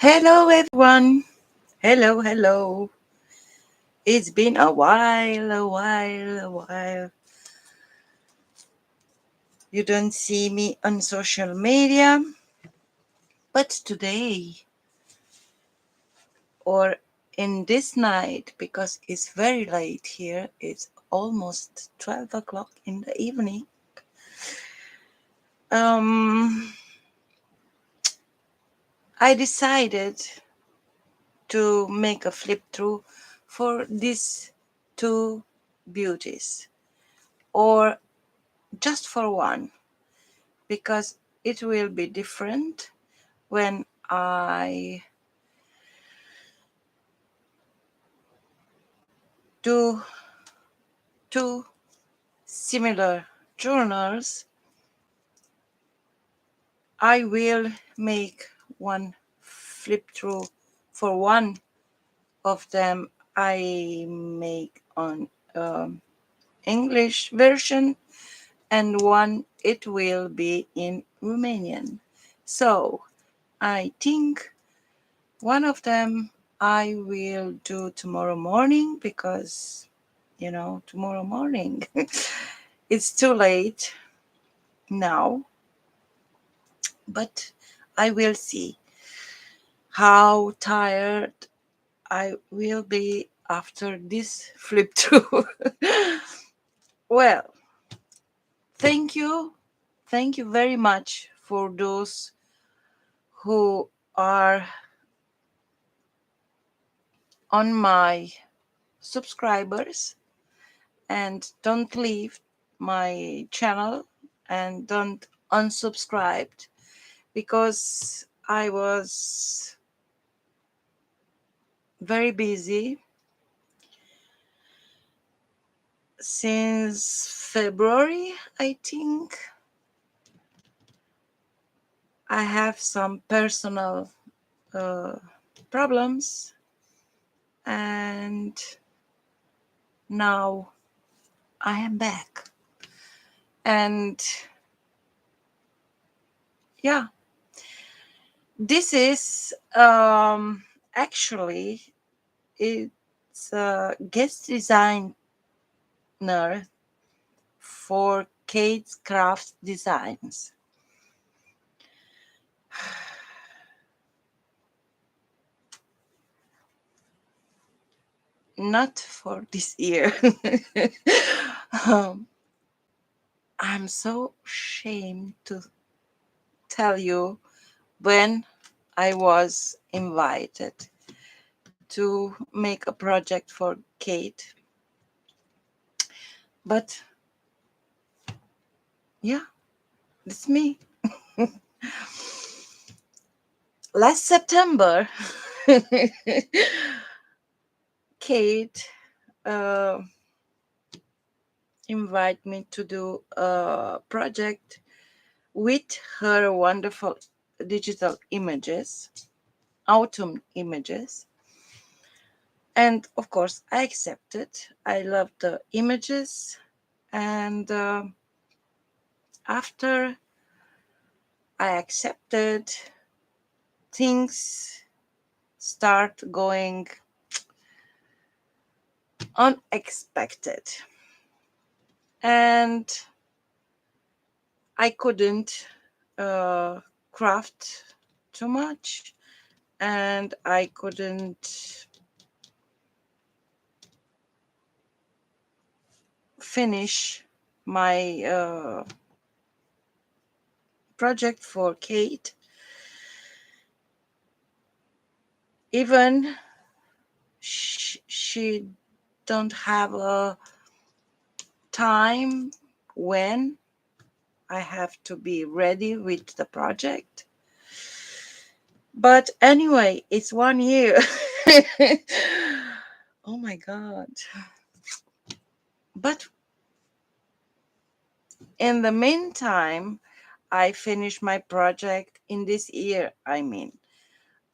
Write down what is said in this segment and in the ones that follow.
Hello, everyone. Hello, hello. It's been a while, a while, a while. You don't see me on social media, but today or in this night, because it's very late here, it's almost 12 o'clock in the evening. Um, I decided to make a flip through for these two beauties, or just for one, because it will be different when I do two similar journals. I will make one flip through for one of them. I make on English version, and one it will be in Romanian. So I think one of them I will do tomorrow morning, because tomorrow morning it's too late now, but I will see how tired I will be after this flip through. Well, thank you. Thank you very much for those who are on my subscribers, and don't leave my channel and don't unsubscribe, because I was very busy since February, I think. I have some personal uh, problems, and now I am back. And yeah, this is actually it's a guest designer for Kate's Craft Designs. Not for this year. um, I'm so ashamed to tell you when I was invited to make a project for Kate. But yeah, it's me. Last September, Kate uh, invited me to do a project with her wonderful digital images, autumn images. And of course, I accepted. I loved the images. And after I accepted, things start going unexpected. And I couldn't craft too much, and I couldn't finish my project for Kate. Even she don't have a time when I have to be ready with the project. But anyway, it's 1 year. Oh my God. But in the meantime, I finished my project in this year. I mean,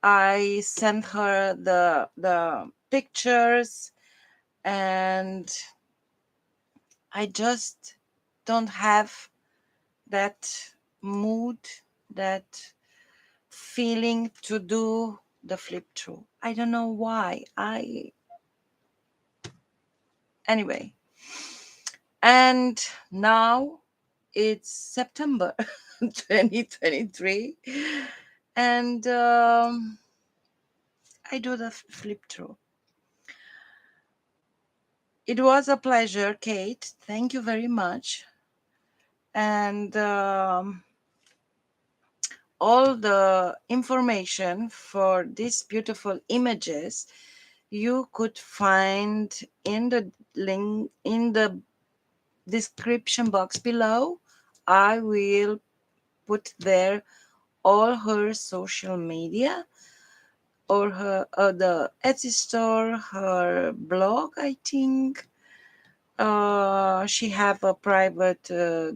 I sent her the pictures, and I just don't have that mood, that feeling to do the flip through. I don't know why. Anyway, and now it's September 2023, and I do the flip through. It was a pleasure, Kate. Thank you very much. And all the information for these beautiful images you could find in the link in the description box below. I will put there all her social media or her the Etsy store, her blog, I think. She have a private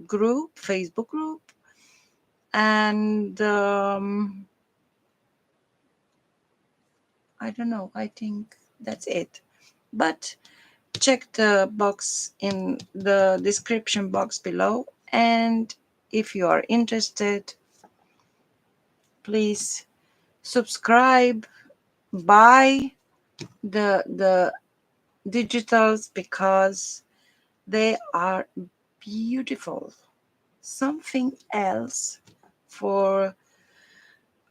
group, Facebook group, and I don't know. I think that's it. But check the box in the description box below, and if you are interested, please subscribe, buy the digitals because they are beautiful. Something else for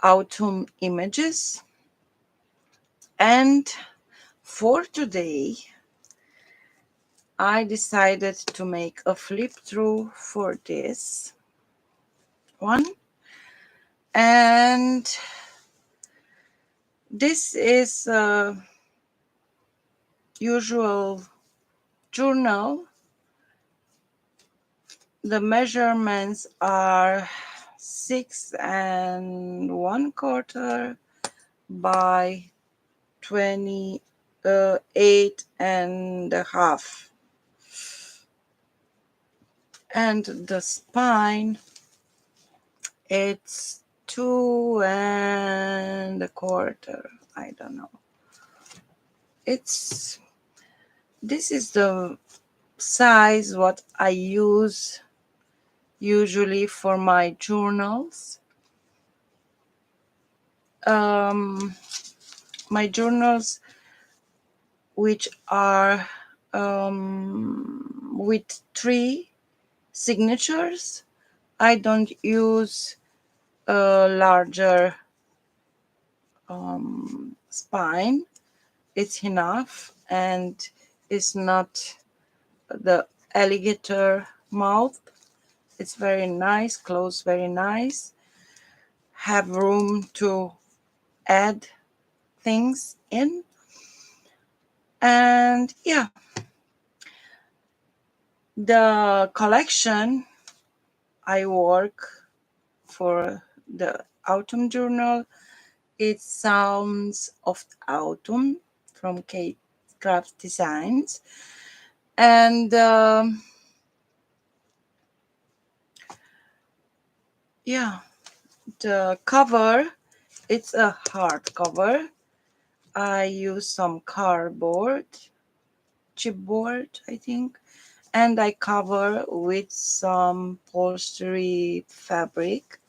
autumn images. And for today, I decided to make a flip through for this one. And this is a usual journal. The measurements are 6 1/4 by 28 1/2, and the spine it's 2 1/4. I don't know. It's this is the size what I use usually for my journals. Um, my journals which are with 3 signatures. I don't use a larger spine. It's enough, and it's not the alligator mouth. It's very nice, close very nice. Have room to add things in. And yeah, the collection I work for the autumn journal, it Sounds of Autumn from Kate Craft Designs. And yeah, the cover, it's a hardcover. I use some cardboard, chipboard, I think, and I cover with some upholstery fabric.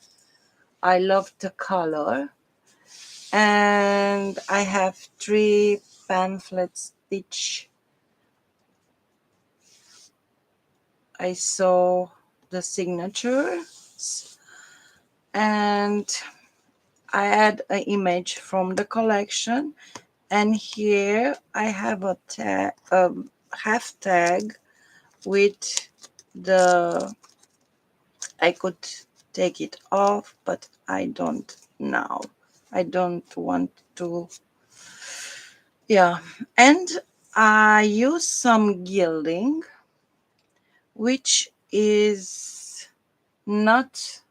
I love the color, and I have 3 pamphlet stitch. I saw the signatures, and I add an image from the collection, and here I have a half tag with the, I could take it off, but I don't now. I don't want to. Yeah, and I use some gilding, which is not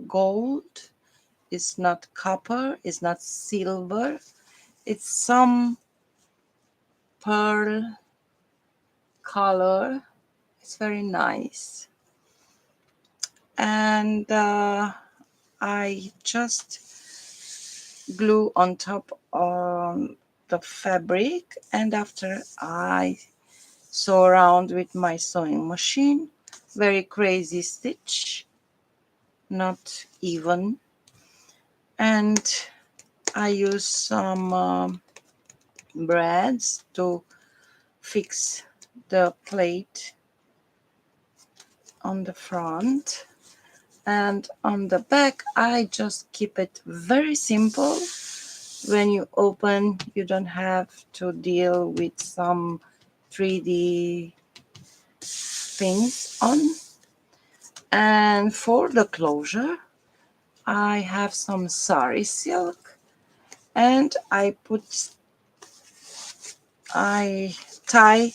gold, it's not copper, it's not silver, it's some pearl color. It's very nice. And I just glue on top on the fabric, and after I sew around with my sewing machine. Very crazy stitch, not even. And I use some breads to fix the plate on the front, and on the back I just keep it very simple. When you open, you don't have to deal with some 3D things on. And for the closure, I have some sari silk, and I tie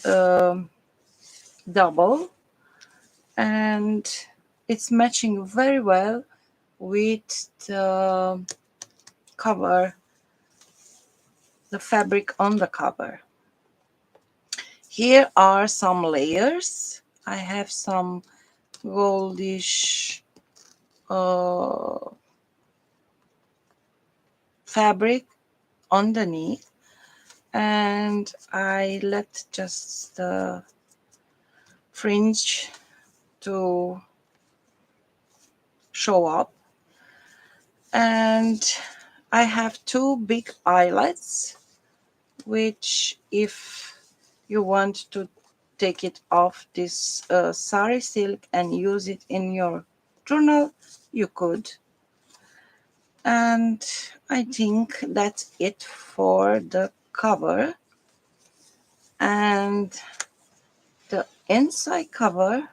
um, double, and it's matching very well with the cover, the fabric on the cover. Here are some layers. I have some goldish uh, fabric underneath, and I let just the fringe to show up. And I have two big eyelets, which if you want to take it off this sari silk and use it in your journal, you could. And I think that's it for the cover. And the inside cover,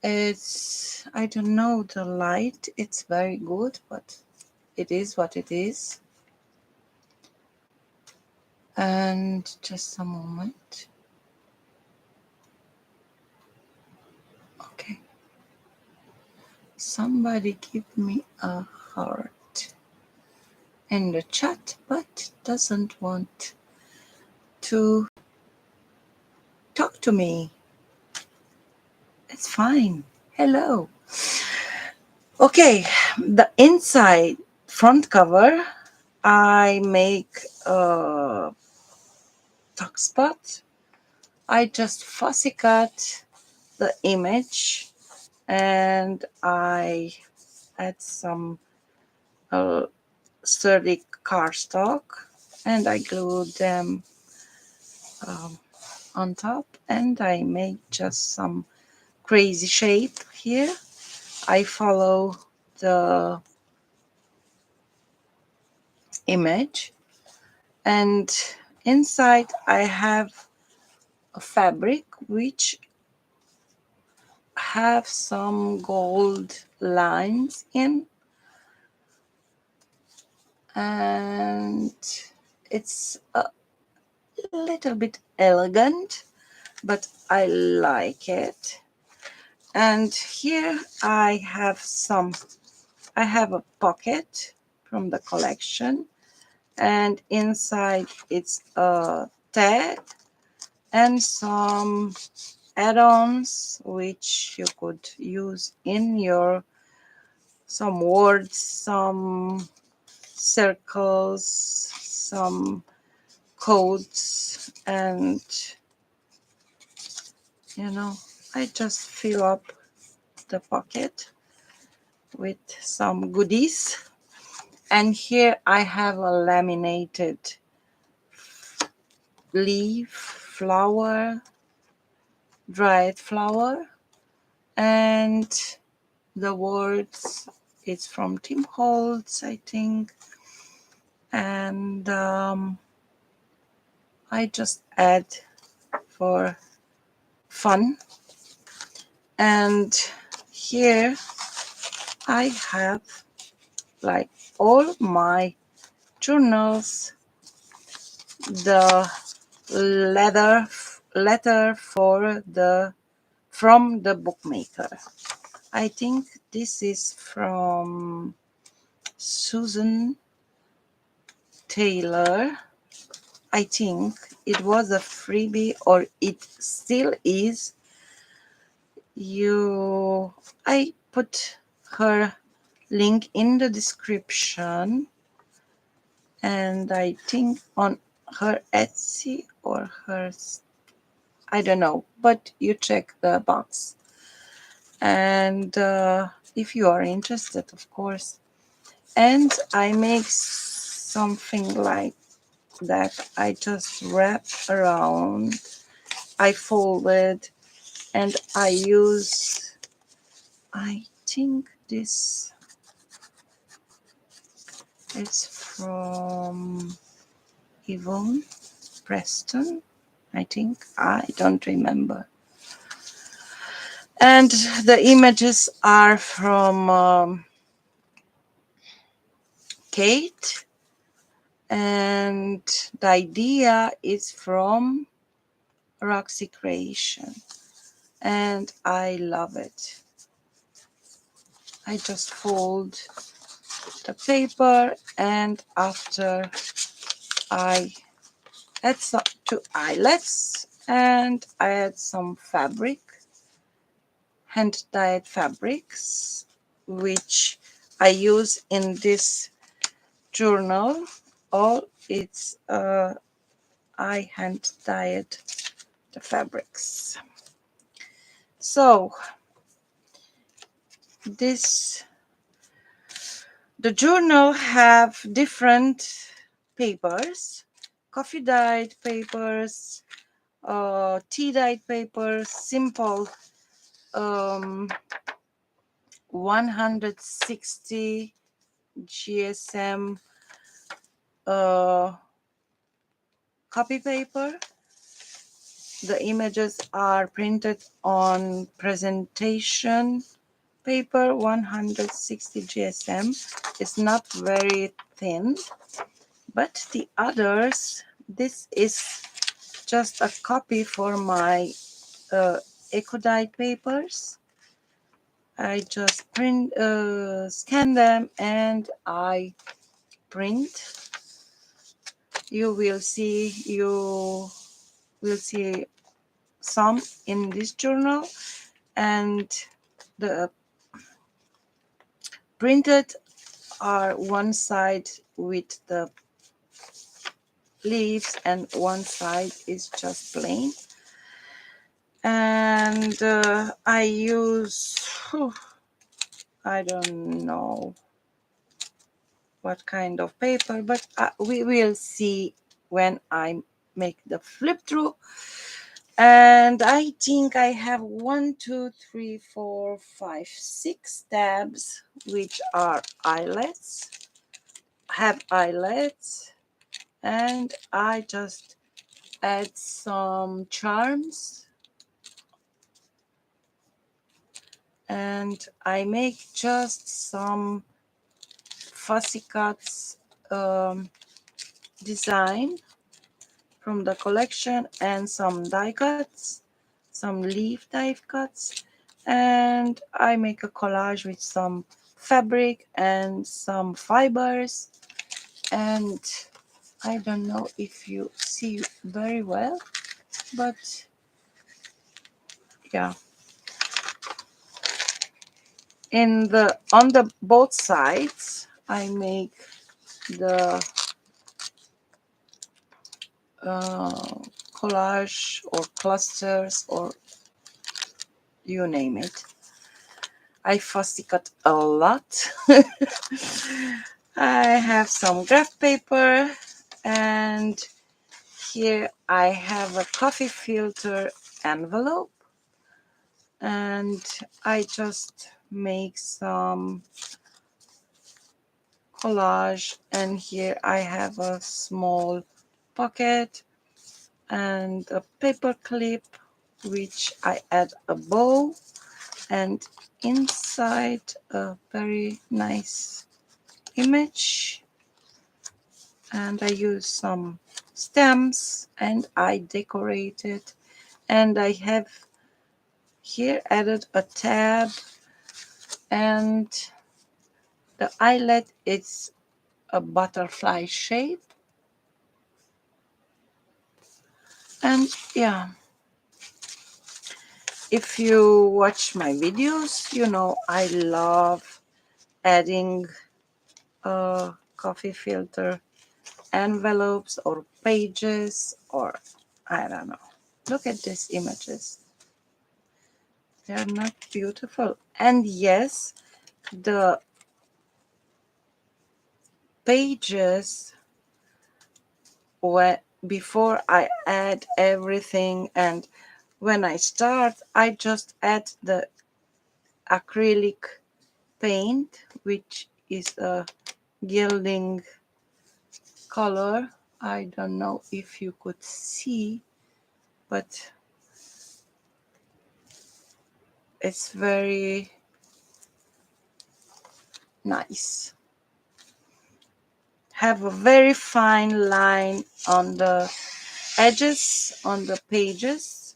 it's, I don't know, the light, it's very good, but it is what it is. And just a moment. Okay. Somebody give me a heart in the chat, but doesn't want to talk to me. It's fine. Hello. Okay, the inside front cover, I make a tuck spot. I just fussy cut the image, and I add some sturdy cardstock, and I glue them um, on top, and I make just some crazy shape here. I follow the image, and inside I have a fabric which have some gold lines in, and it's a little bit elegant, but I like it. And here I have a pocket from the collection, and inside it's a tag and some add-ons which you could use in your, some words, some circles, some codes, and you know, I just fill up the pocket with some goodies. And here I have a laminated leaf, flower, dried flower, and the words, it's from Tim Holtz, I think. And I just add for fun. And here I have like all my journals, the letter for the from the bookmaker. I think this is from Susan Taylor. I think it was a freebie, or it still is. I put her link in the description, and I think on her Etsy or her, I don't know, but you check the box. And if you are interested, of course. And I make something like that. I just wrap around, I fold it, and I use, I think this is from Yvonne Preston, I think. I don't remember. And the images are from Kate, and the idea is from Roxy Creation, and I love it. I just fold the paper, and after I add some two eyelets, and I add some fabric, hand dyed fabrics, which I use in this journal. All it's I hand dyed the fabrics. So this the journal have different papers, coffee dyed papers, tea dyed papers, simple 160 GSM uh, copy paper. The images are printed on presentation paper 160 GSM. It's not very thin, but the others, this is just a copy for my eco-dyed papers. I just scan them, and I print. You will see some in this journal, and the printed are one side with the leaves and one side is just plain. And I use, I don't know what kind of paper, but we will see when I make the flip through. And I think I have 1, 2, 3, 4, 5, 6 tabs, which are eyelets, have eyelets, and I just add some charms, and I make just some fussy cuts design from the collection, and some die cuts, some leaf die cuts, and I make a collage with some fabric and some fibers. And I don't know if you see very well, but yeah, in the on the both sides I make the uh, collage or clusters, or you name it. I fussy cut a lot. I have some graph paper, and here I have a coffee filter envelope, and I just make some collage, and here I have a small pocket and a paper clip, which I add a bow, and inside a very nice image, and I use some stamps and I decorate it. And I have here added a tab, and the eyelet is a butterfly shape. And yeah, if you watch my videos, you know I love adding coffee filter envelopes or pages, or I don't know. Look at these images. They are not beautiful. And yes, the pages, where before I add everything, and when I start, I just add the acrylic paint, which is a gilding color. I don't know if you could see, but it's very nice. Have a very fine line on the edges, on the pages,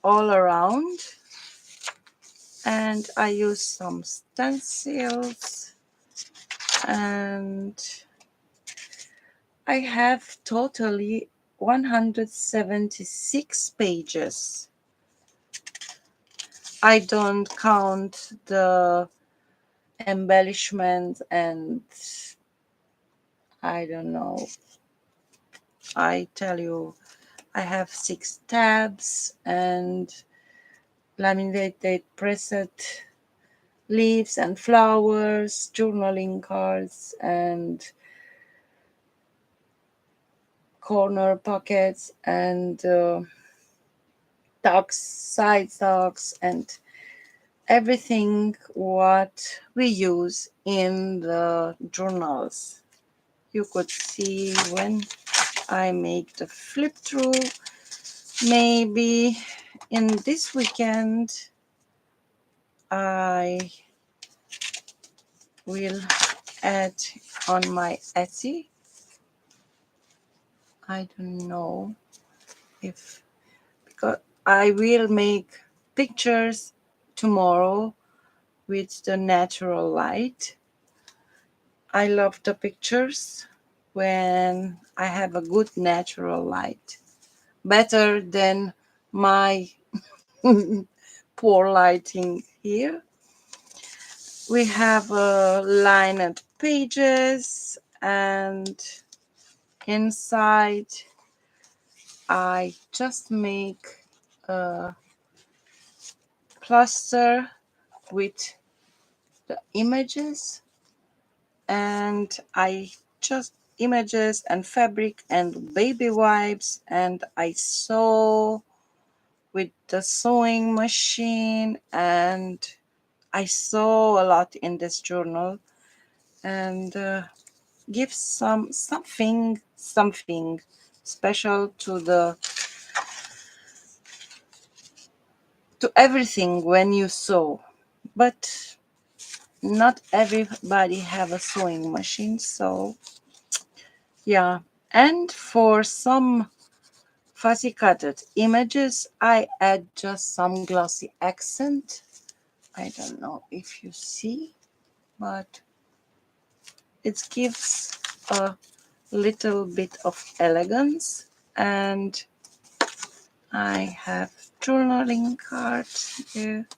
all around. And I use some stencils, and I have totally 176 pages. I don't count the embellishment, and I don't know. I tell you, I have 6 tabs and laminated pressed leaves and flowers, journaling cards, and corner pockets, and tucks, side tucks, and everything what we use in the journals. You could see when I make the flip through. Maybe in this weekend I will add on my Etsy. I don't know if, because I will make pictures tomorrow with the natural light. I love the pictures when I have a good natural light, better than my poor lighting here. We have lined pages, and inside I just make a plaster with the images, and I just images and fabric and baby wipes, and I sew with the sewing machine, and I sew a lot in this journal, and give something special to everything when you sew. But not everybody have a sewing machine, so yeah. And for some fussy cutted images, I add just some glossy accent. I don't know if you see, but it gives a little bit of elegance. And I have journaling cards here,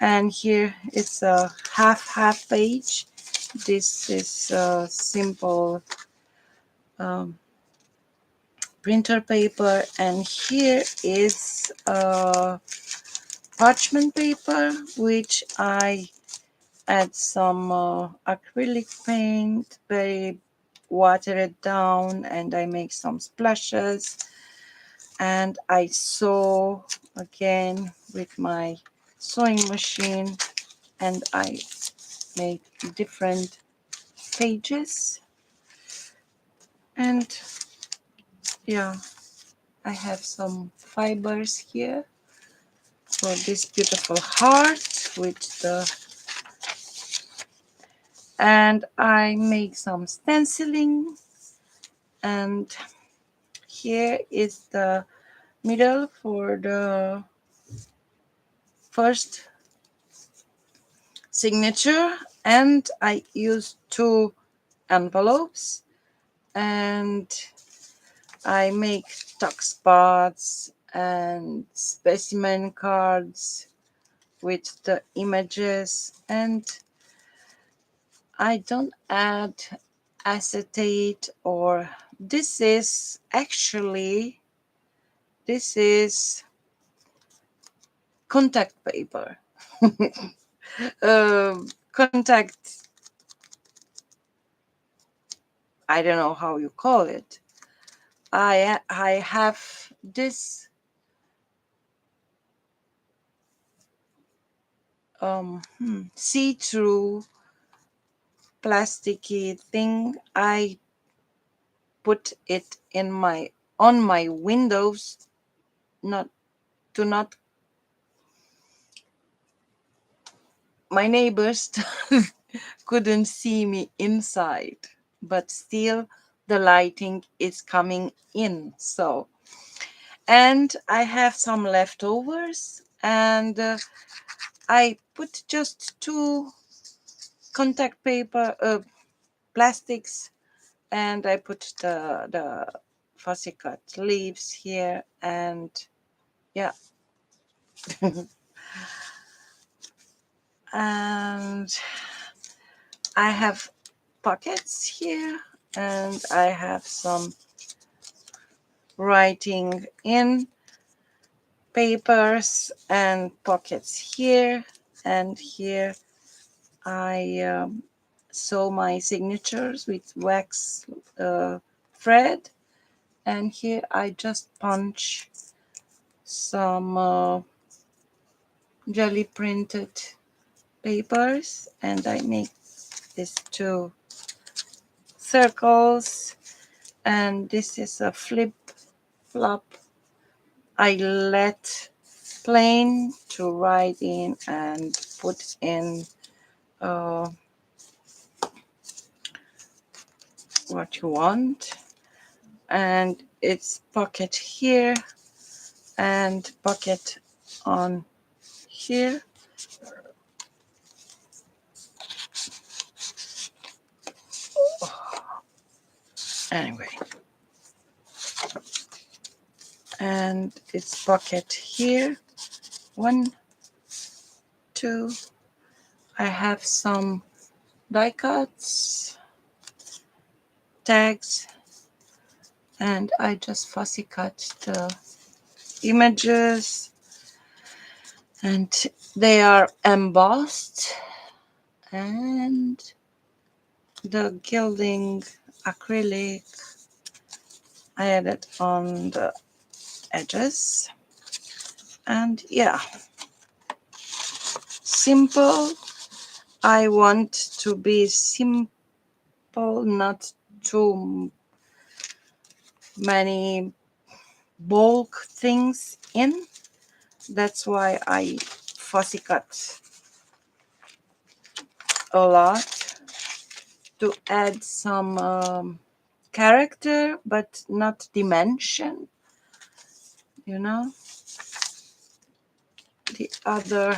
and here it's a half page. This is a simple um, printer paper, and here is a parchment paper which I add some acrylic paint, very water it down, and I make some splashes, and I sew again with my sewing machine, and I make different pages. And yeah, I have some fibers here for this beautiful heart with the, and I make some stenciling, and here is the middle for the first signature, and I use 2 envelopes, and I make tuck spots and specimen cards with the images, and I don't add acetate, or this is contact paper. Contact, I don't know how you call it. I have this see-through plasticky thing. I put it in my on my windows, not to not my neighbors couldn't see me inside, but still the lighting is coming in. So, and I have some leftovers, and I put just two contact paper plastics, and I put the fussy cut leaves here, and yeah. And I have pockets here, and I have some writing in papers and pockets here, and here I sew my signatures with wax thread, and here I just punch some jelly printed papers, and I make these two circles, and this is a flip flop. I let plain to write in and put in uh, what you want, and it's pocket here and pocket on here. Anyway, and it's pocket here. 1, 2. I have some die cuts, tags, and I just fussy cut the images, and they are embossed, and the gilding acrylic I added on the edges. And yeah, simple. I want to be simple, not too many bulk things in. That's why I fussy cut a lot to add some character, but not dimension, you know. The other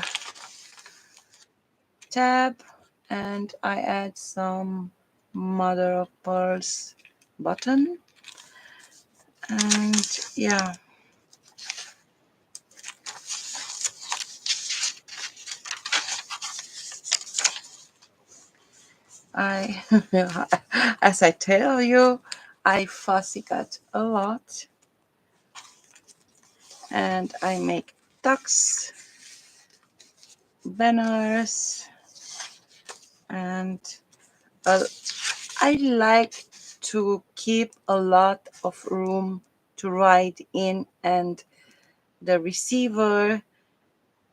tab, and I add some mother of pearls button, and yeah, I as I tell you, I fussy cut a lot, and I make tucks, banners, and uh, I like to keep a lot of room to write in, and the receiver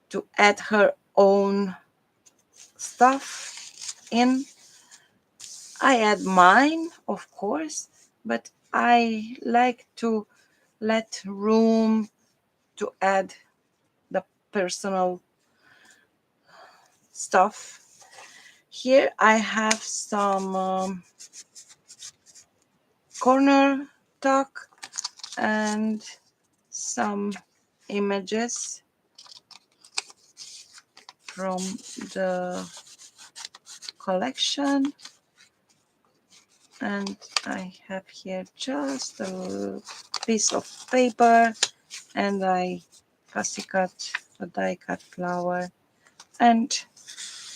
to add her own stuff in. I add mine, of course, but I like to let room to add the personal stuff. Here I have some corner tuck and some images from the collection, and I have here just a piece of paper, and I fussy cut a die cut flower, and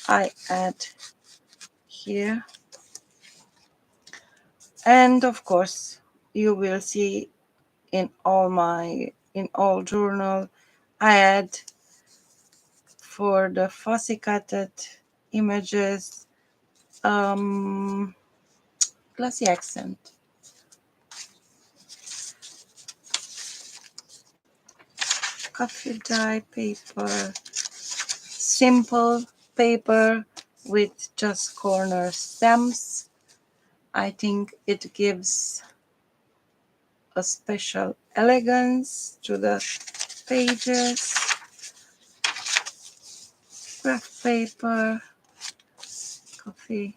I add here, and of course you will see in all journal I add for the fussy cutted images, glossy accent. Coffee dye paper, simple paper with just corner stamps. I think it gives a special elegance to the pages. Graph paper, coffee,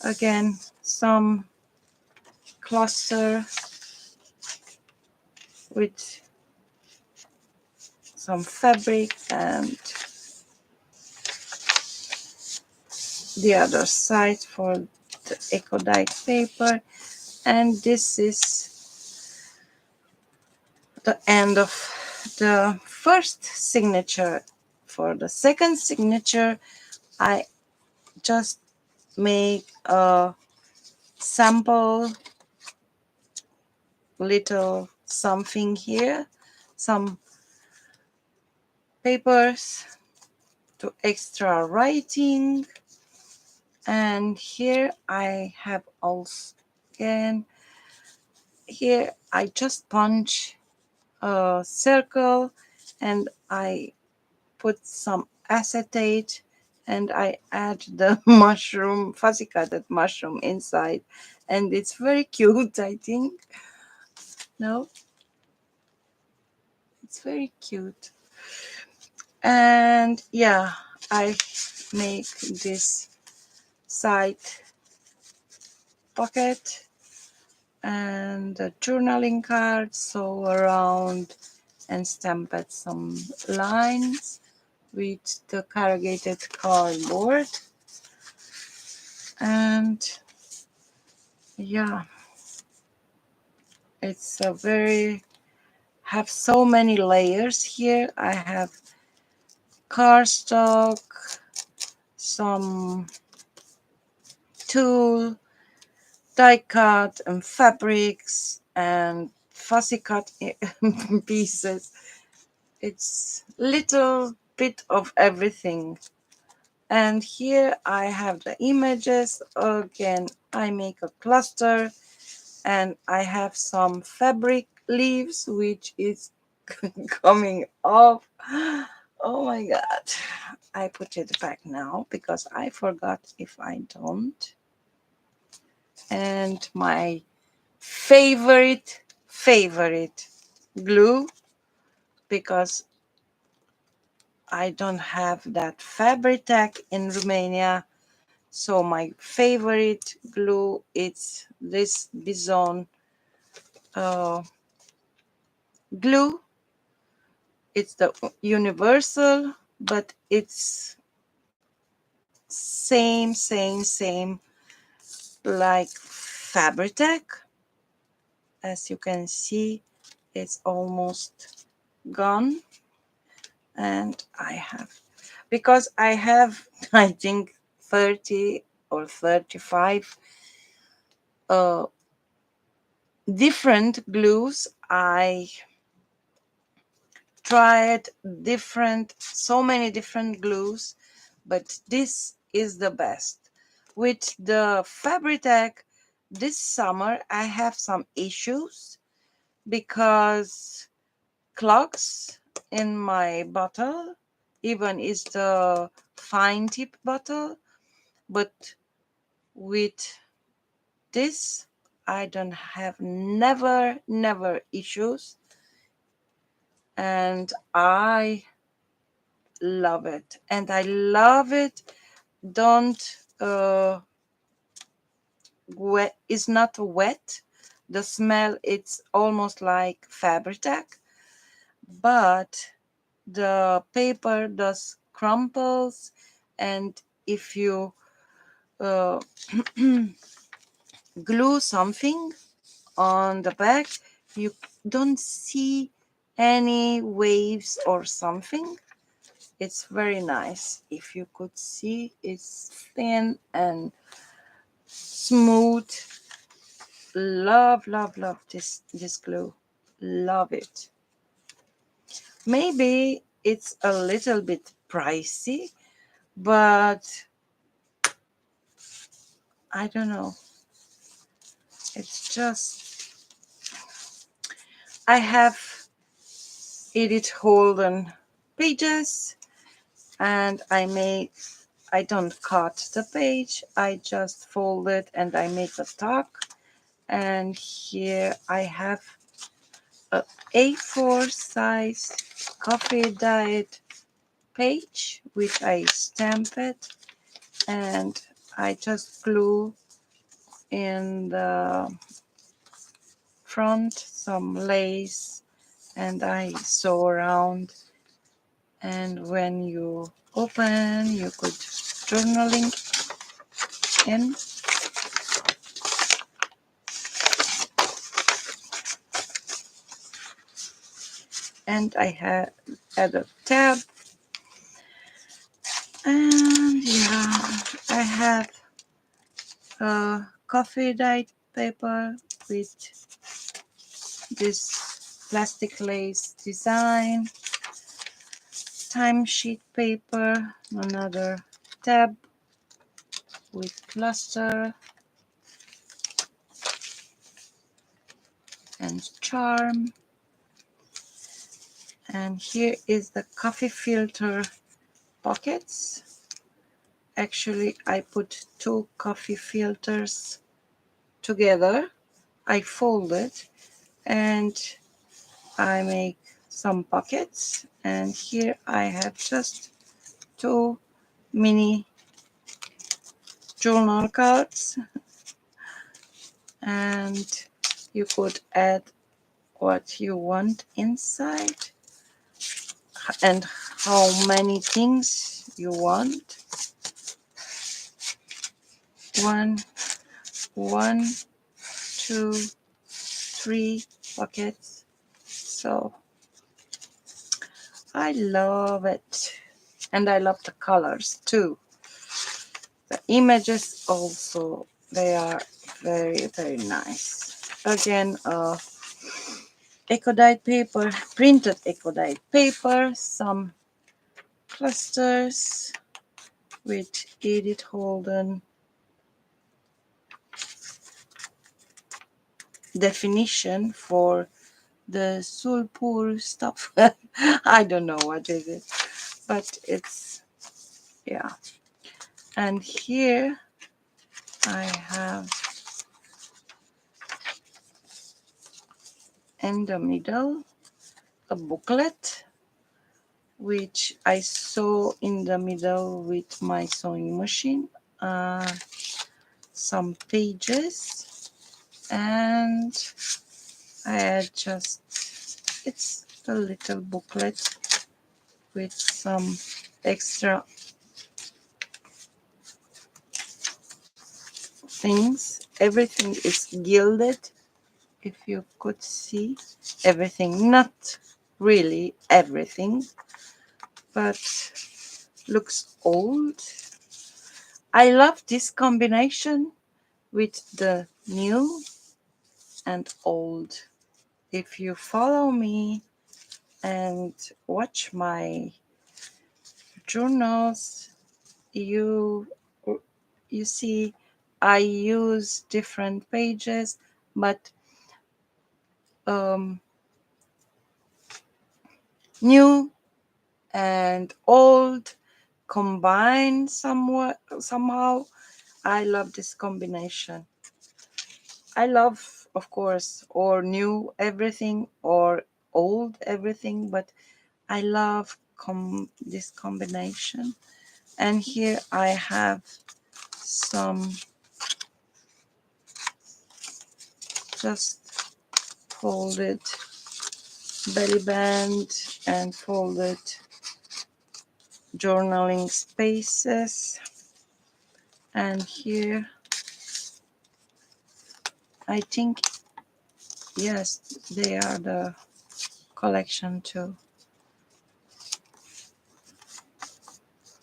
again some cluster with some fabric, and the other side for the eco dyed paper. And this is the end of the first signature. For the second signature, I just make a sample little something here, some papers to extra writing, and here I have also, again, here I just punch a circle and I put some acetate and I add the mushroom, fuzzy cutted mushroom inside, and it's very cute, I think. No, it's very cute. And yeah, I make this side pocket and a journaling card, sew around and stamped some lines with the corrugated cardboard. And yeah, it's a very, have so many layers here. I have cardstock, some tulle, die cut and fabrics and fussy cut pieces. It's little bit of everything. And here I have the images. Again, I make a cluster and I have some fabric leaves which is coming off. Oh my god. I put it back now because I forgot if I don't. And my favorite glue, because I don't have that Fabri-Tac in Romania. So my favorite glue is this Bison glue. It's the universal, but it's same like Fabri-Tac. As you can see, it's almost gone. And I have, because I have I think 30 or 35 different glues. I tried so many different glues, but this is the best. With the Fabri-Tac, this summer I have some issues because clogs in my bottle, even is the fine tip bottle, but with this I don't have never issues, and I love it. And I love it. Don't wet, it's not wet. The smell, it's almost like Fabri-Tac, but the paper does crumples, and if you uh, glue something on the back, you don't see any waves or something. It's very nice. If you could see, it's thin and smooth. Love this glue. Love it. Maybe it's a little bit pricey, but I don't know. It's just I have Edith Holden pages, and I don't cut the page, I just fold it and I make a tuck. And here I have a A4 size coffee dyed page, which I stamp it, and I just glue in the front some lace, and I sew around. And when you open, you could journaling in. And I had add a tab, and yeah, I have a coffee dyed paper with this plastic lace design, timesheet paper, another tab with cluster and charm. And here is the coffee filter pockets. Actually, I put two coffee filters together. I fold it and I make some pockets. And here I have just two mini journal cards, and you could add what you want inside and how many things you want. One, one, two, three pockets. So I love it, and I love the colors too. The images also, they are very, very nice. Again, eco-dyed paper, printed eco-dyed paper, some clusters with Edith Holden definition for the sulpur stuff. I don't know what is it, but it's, yeah. And here I have in the middle a booklet which I sew in the middle with my sewing machine, some pages, and I just, it's a little booklet with some extra things. Everything is gilded, if you could see. Everything, not really everything, but looks old. I love this combination with the new and old. If you follow me and watch my journals, you you see I use different pages, but um, new and old combined somewhat somehow. I love this combination. I love, of course, or new everything or old everything, but I love this combination. And here I have some just folded belly band and folded journaling spaces. And here I think, yes, they are the collection too.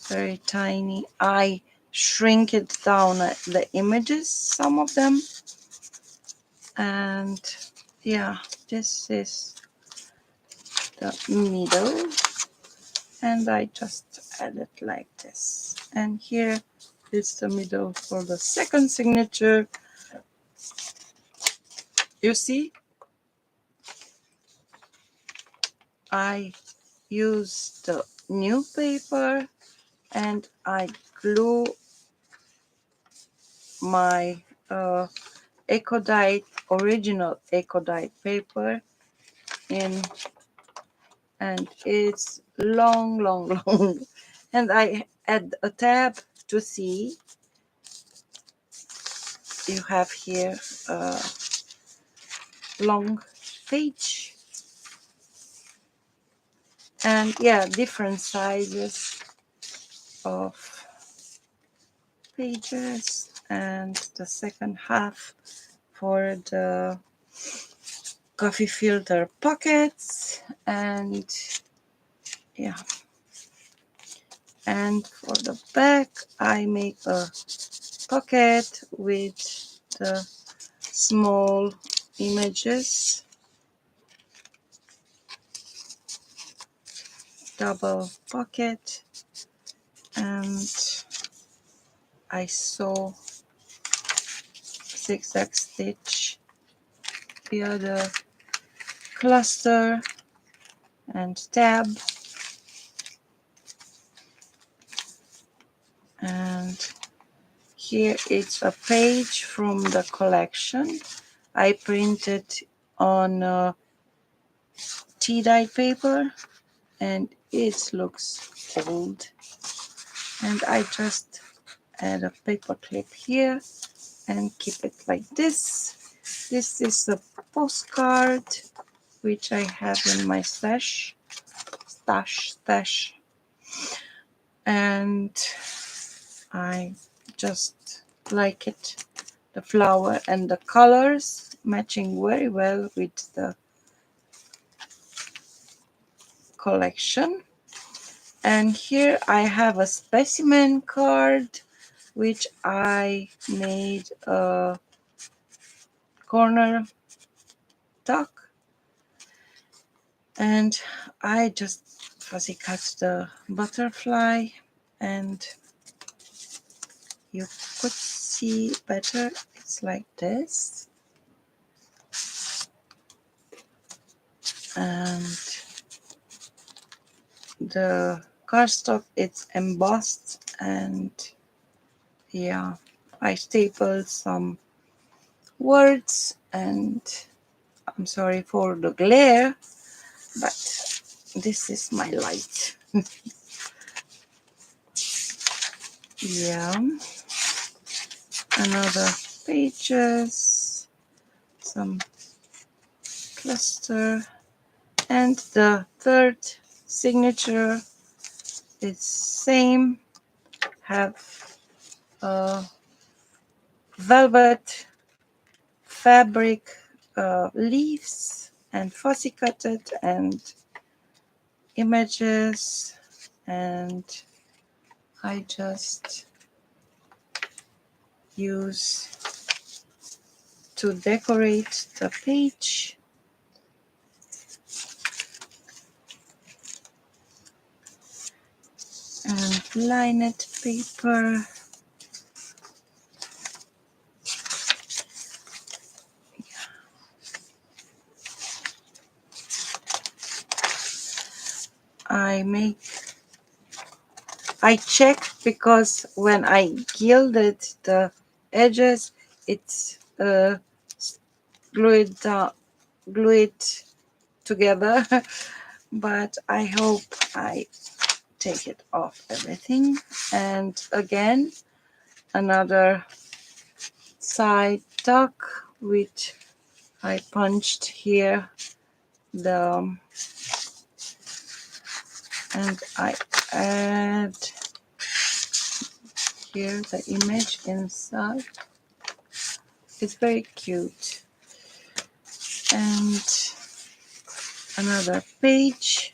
Very tiny. I shrink it down the images, some of them. And yeah, this is the middle. and I just add it like this. And here is the middle for the second signature. You see, I use the new paper and I glue my original Ecodite paper in, and it's long, long, long. And I add a tab to see. You have here a long page, and yeah, different sizes of pages, and the second half for the coffee filter pockets, and yeah, and for the back I make a pocket with the small images, double pocket, and I sew zigzag stitch the other cluster and tab, and here it's a page from the collection. I printed on tea dye paper and it looks old, and I just add a paper clip here and keep it like this. This is a postcard which I have in my stash, and I just like it. The flower and the colors matching very well with the collection. And here I have a specimen card which I made a corner tuck, and I just fussy cut the butterfly, and you could see better, it's like this, and the cardstock it's embossed, and yeah, I stapled some words, and I'm sorry for the glare, but this is my light. Yeah, another pages, some cluster, and the third signature is same, have velvet fabric leaves and fussy cutted and images, and I just use to decorate the page. And lined paper. I check because when I gilded the edges, it's glue it together. But I hope I take it off everything. And again, another side tuck which I punched here the, and I add here the image inside. It's very cute. And another page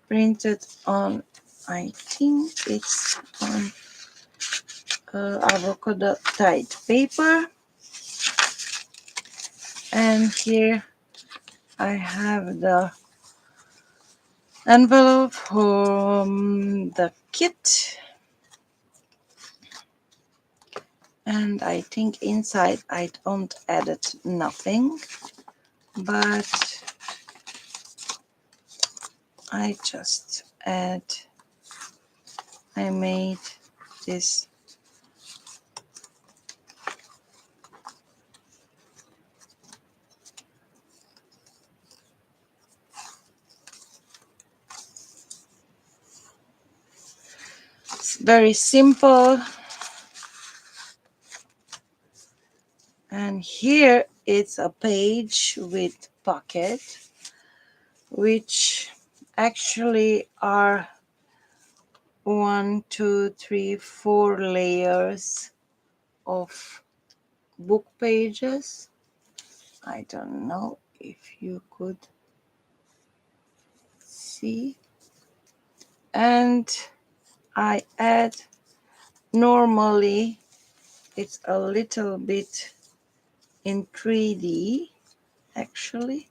printed on, I think it's on avocado dyed paper. And here I have the envelope from the kit. And I think inside I don't added nothing, but I just I made this very simple. And here it's a page with pocket, which actually are 4 layers of book pages. I don't know if you could see. And I add, normally it's a little bit in 3D actually,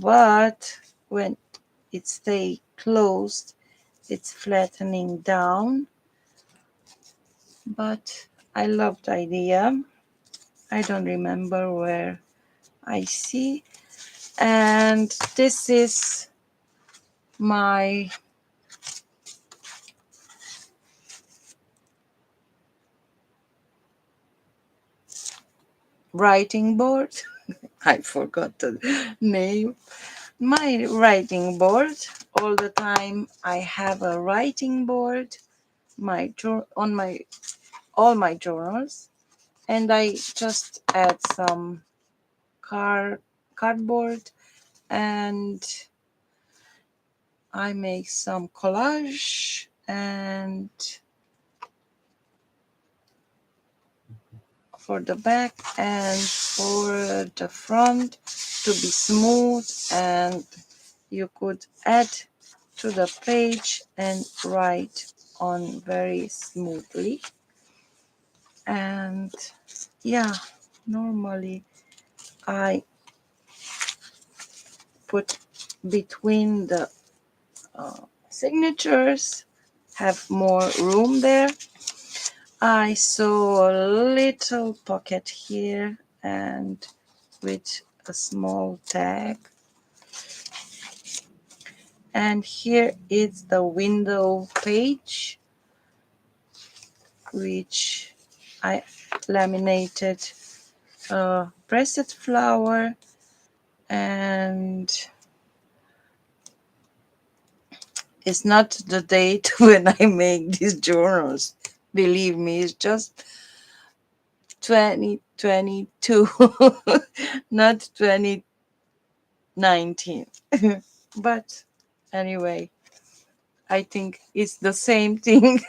but when it stays closed it's flattening down. But I love the idea. I don't remember where I see. And this is my writing board. I forgot the name. My writing board. All the time I have a writing board on my all my journals, and I just add some cardboard, and I make some collage, and for the back and for the front to be smooth, and you could add to the page and write on very smoothly. And yeah, normally I put between the signatures, have more room there. I saw a little pocket here and with a small tag. And here is the window page, which I laminated a pressed flower, and it's not the date when I make these journals. Believe me, it's just 2022, not 2019. But anyway, I think it's the same thing.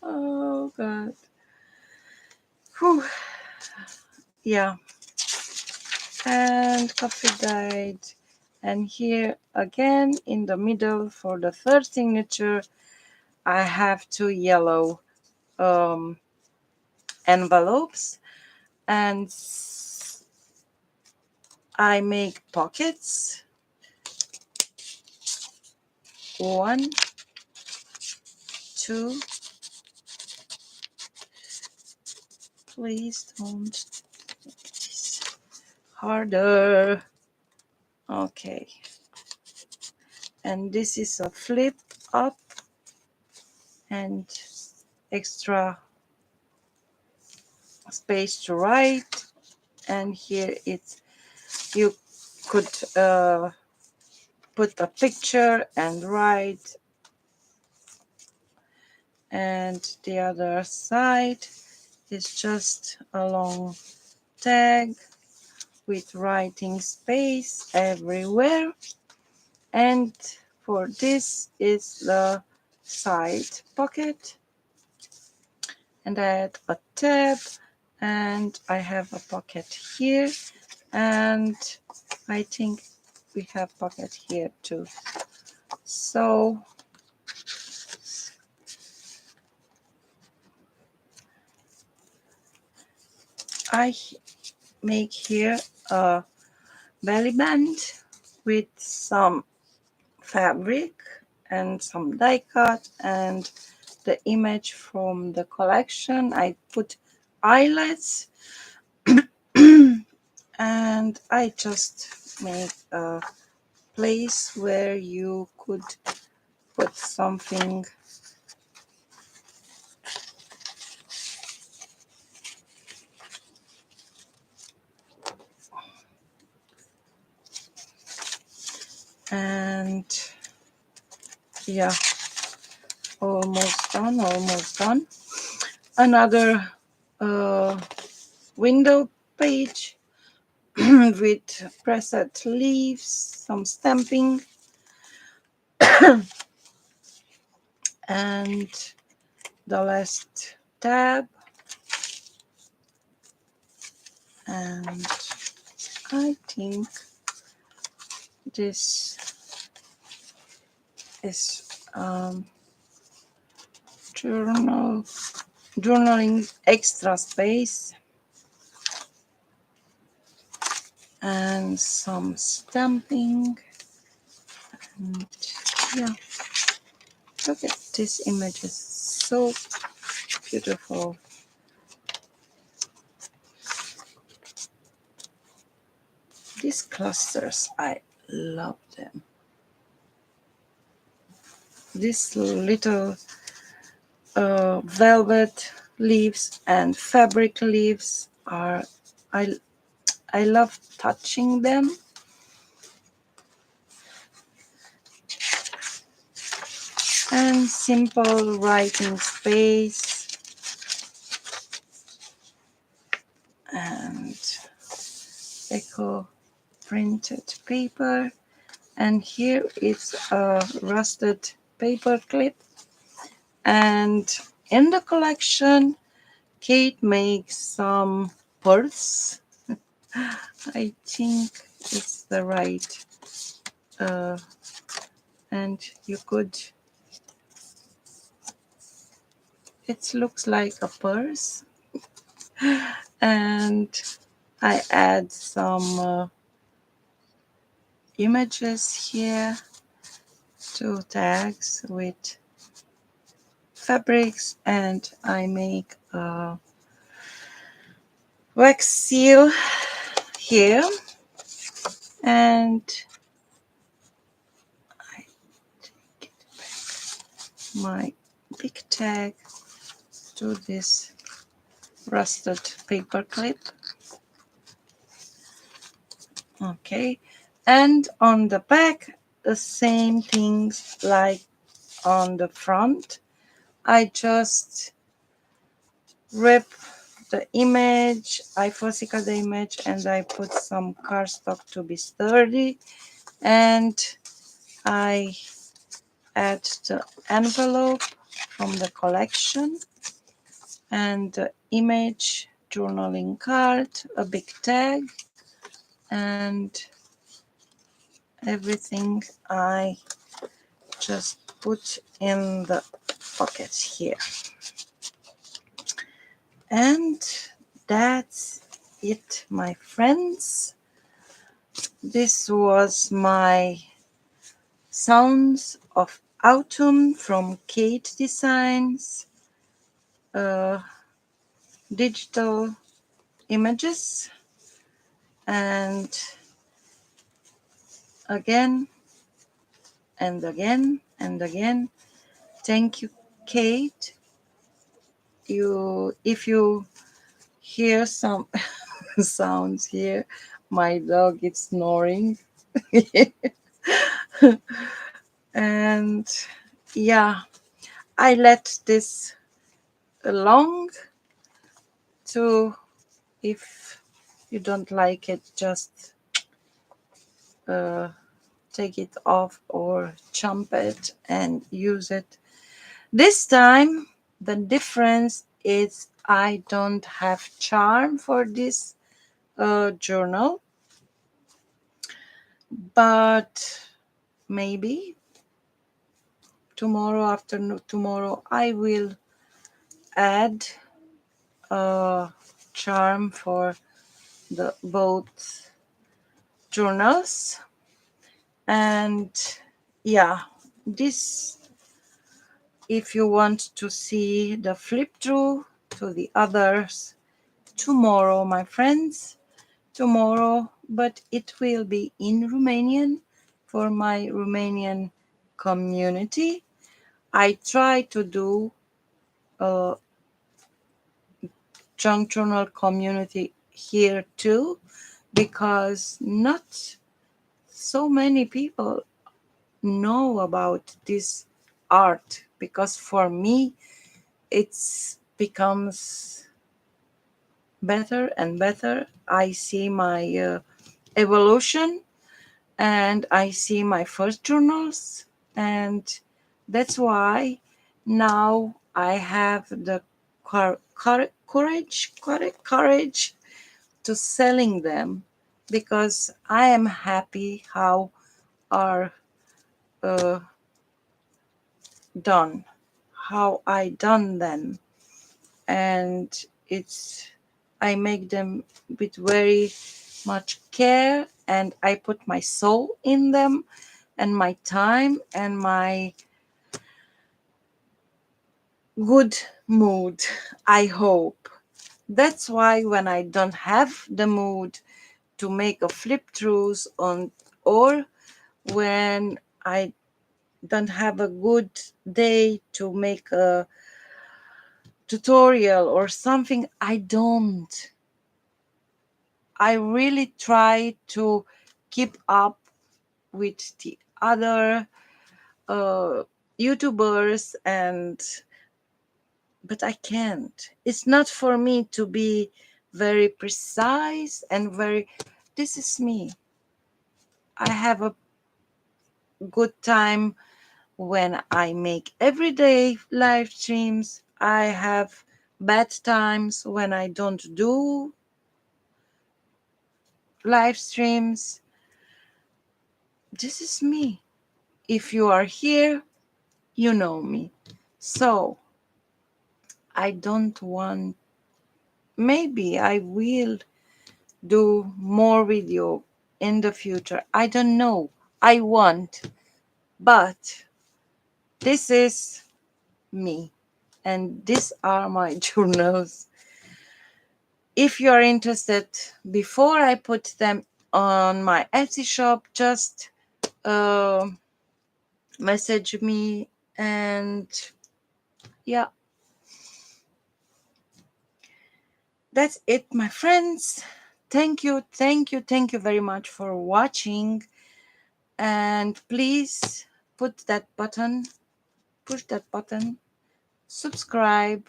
Oh, God. Whew. Yeah. And coffee dyed. And here again in the middle for the third signature, I have 2 yellow um, envelopes, and I make pockets. 1, 2. Please don't make this harder. Okay. And this is a flip up and extra space to write. And here it's, you could put a picture and write. And the other side is just a long tag with writing space everywhere. And for this is the side pocket, and I add a tab, and I have a pocket here, and I think we have pocket here too. So I make here a belly band, with some fabric and some die cut and the image from the collection. I put eyelets and I just make a place where you could put something and yeah, almost done. Another uh, window page with preset leaves, some stamping, and the last tab. And I think this is journal journaling extra space and some stamping. And yeah, look at this image, is so beautiful. These clusters, I love them. These little velvet leaves and fabric leaves are, I I love touching them. And simple writing space and eco printed paper. And here is a rusted paper clip. And in the collection, Kate makes some purse. I think it's the right, uh, and you could, it looks like a purse. And I add some images here, two tags with fabrics, and I make a wax seal here, and I take my big tag to this rusted paper clip. Okay, and on the back the same things like on the front. I just rip the image, I fossica the image, and I put some cardstock to be sturdy, and I add the envelope from the collection and the image journaling card, a big tag, and everything I just put in the pocket here. And that's it, my friends. This was my Sounds of Autumn from Kate Designs, uh, digital images. And again and again and again, thank you, Kate. If you hear some sounds here, my dog is snoring. And yeah, I let this along to, if you don't like it, just uh, take it off or chomp it and use it. This time, the difference is I don't have charm for this journal, but maybe tomorrow I will add a charm for the both journals. And yeah, this, if you want to see the flip through to the others, tomorrow, my friends, tomorrow, but it will be in Romanian for my Romanian community. I try to do a junctional community here too, because not so many people know about this art, because for me it's becomes better and better. I see my evolution, and I see my first journals, and that's why now I have the courage to selling them, because I am happy how are uh, done, how I done them, and it's I make them with very much care, and I put my soul in them and my time and my good mood, I hope. That's why when I don't have the mood to make a flip throughs on, or when I don't have a good day to make a tutorial or something, I really try to keep up with the other uh, YouTubers, and but I can't. It's not for me to be very precise and very. This is me. I have a good time when I make everyday live streams. I have bad times when I don't do live streams. This is me. If you are here, you know me. So I don't want, maybe I will do more video in the future. I don't know. I want, but this is me, and these are my journals. If you are interested, before I put them on my Etsy shop, just uh, message me, and yeah, that's it, my friends. Thank you very much for watching. And please put that button, push that button, subscribe,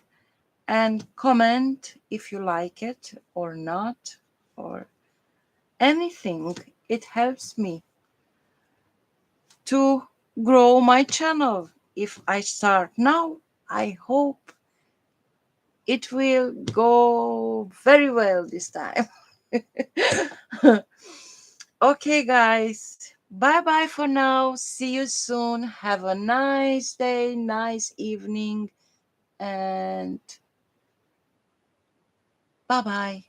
and comment if you like it or not, or anything. It helps me to grow my channel. If I start now, I hope it will go very well this time. Okay, guys. Bye bye for now. See you soon. Have a nice day, nice evening, and bye bye.